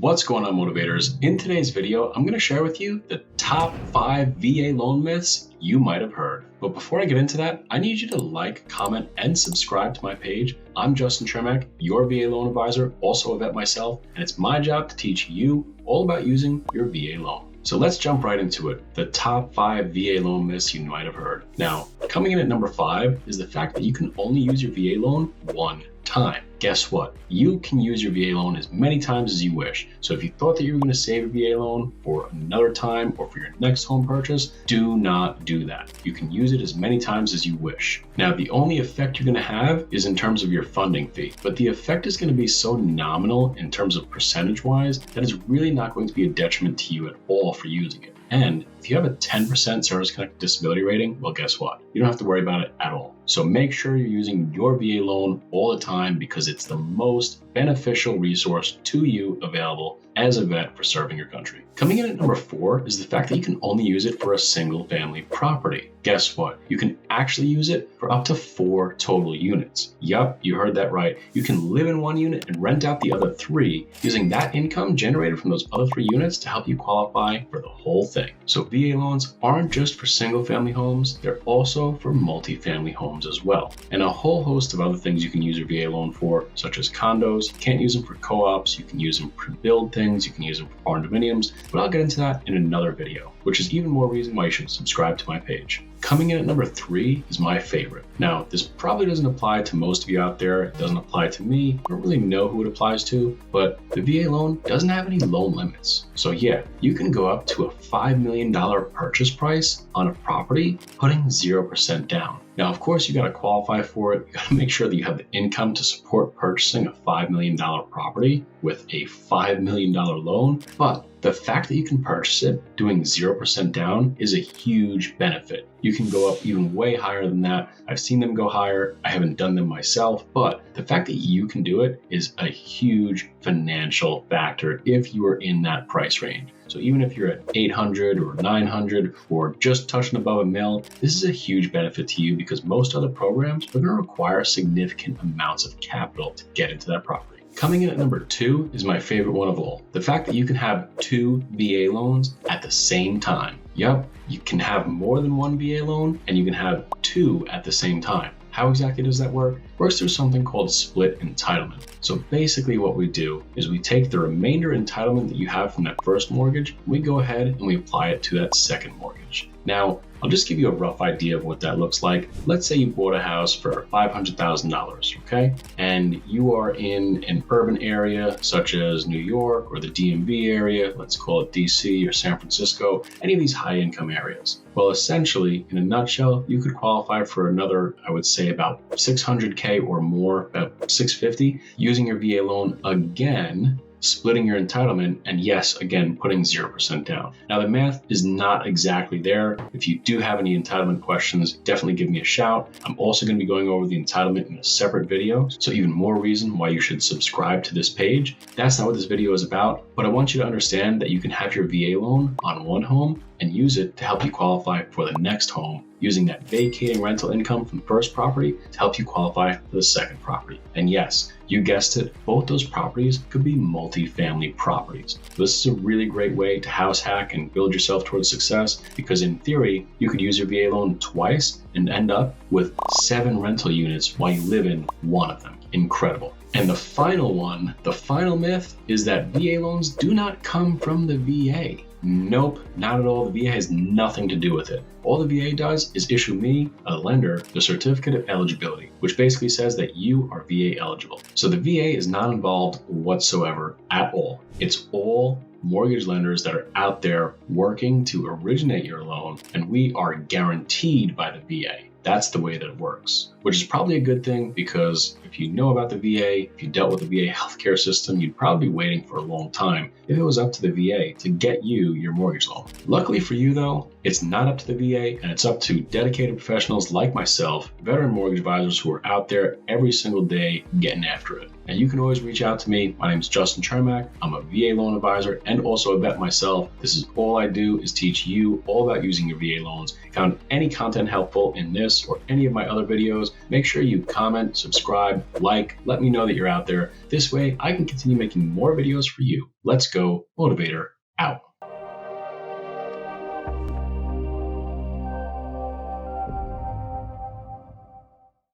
What's going on, motivators? In today's video, I'm going to share with you the top 5 VA loan myths you might have heard. But before I get into that, I need you to like, comment, and subscribe to my page. I'm Justin Chermak, your VA loan advisor, also a vet myself, and it's my job to teach you all about using your VA loan. So let's jump right into it. The top 5 VA loan myths you might have heard. Now, coming in at number 5 is the fact that you can only use your VA loan one time. Guess what? You can use your VA loan as many times as you wish. So if you thought that you were going to save your VA loan for another time or for your next home purchase, do not do that. You can use it as many times as you wish. Now, the only effect you're going to have is in terms of your funding fee, but the effect is going to be so nominal in terms of percentage-wise that it's really not going to be a detriment to you at all for using it. And if you have a 10% service-connected disability rating, well, guess what? You don't have to worry about it at all. So make sure you're using your VA loan all the time because it's the most beneficial resource to you available as a vet for serving your country. Coming in at number 4 is the fact that you can only use it for a single family property. Guess what? You can actually use it for up to 4 total units. Yup, you heard that right. You can live in one unit and rent out the other 3 using that income generated from those other 3 units to help you qualify for the whole thing. So VA loans aren't just for single family homes, they're also for multi-family homes as well. And a whole host of other things you can use your VA loan for, such as condos. You can't use them for co-ops, you can use them for build things, you can use them for condominiums, but I'll get into that in another video, which is even more reason why you should subscribe to my page. Coming in at number 3 is my favorite. Now, this probably doesn't apply to most of you out there. It doesn't apply to me. I don't really know who it applies to, but the VA loan doesn't have any loan limits. So yeah, you can go up to a $5 million purchase price on a property, putting 0% down. Now, of course, you got to qualify for it. You got to make sure that you have the income to support purchasing a $5 million property with a $5 million loan. But the fact that you can purchase it doing 0% down is a huge benefit. You can go up even way higher than that. I've seen them go higher. I haven't done them myself, but the fact that you can do it is a huge financial factor if you are in that price range. So even if you're at 800 or 900 or just touching above $1 million, this is a huge benefit to you because most other programs are going to require significant amounts of capital to get into that property. Coming in at number 2 is my favorite one of all. The fact that you can have 2 VA loans at the same time. Yup, you can have more than one VA loan and you can have 2 at the same time. How exactly does that work? It works through something called split entitlement. So basically what we do is we take the remainder entitlement that you have from that first mortgage, we go ahead and we apply it to that second mortgage. Now, I'll just give you a rough idea of what that looks like. Let's say you bought a house for $500,000, okay? And you are in an urban area such as New York or the DMV area, let's call it DC or San Francisco, any of these high income areas. Well, essentially, in a nutshell, you could qualify for another, I would say about $600K or more, about $650, using your VA loan again, splitting your entitlement, and yes, again, putting 0% down. Now, the math is not exactly there. If you do have any entitlement questions, definitely give me a shout. I'm also going to be going over the entitlement in a separate video, so even more reason why you should subscribe to this page. That's not what this video is about, but I want you to understand that you can have your VA loan on one home and use it to help you qualify for the next home, using that vacating rental income from the first property to help you qualify for the second property. And yes, you guessed it, both those properties could be multi-family properties. This is a really great way to house hack and build yourself towards success because in theory, you could use your VA loan twice and end up with 7 rental units while you live in one of them. Incredible. And the final one, the final myth, is that VA loans do not come from the VA. Nope, not at all. The VA has nothing to do with it. All the VA does is issue me, a lender, the certificate of eligibility, which basically says that you are VA eligible. So the VA is not involved whatsoever at all. It's all mortgage lenders that are out there working to originate your loan, and we are guaranteed by the VA. That's the way that it works, which is probably a good thing because if you know about the VA, if you dealt with the VA healthcare system, you'd probably be waiting for a long time if it was up to the VA to get you your mortgage loan. Luckily for you though, it's not up to the VA and it's up to dedicated professionals like myself, veteran mortgage advisors who are out there every single day getting after it. And you can always reach out to me. My name is Justin Chermak. I'm a VA loan advisor and also a vet myself. This is all I do is teach you all about using your VA loans. If you found any content helpful in this or any of my other videos, make sure you comment, subscribe, like, let me know that you're out there. This way I can continue making more videos for you. Let's go, Motivator out.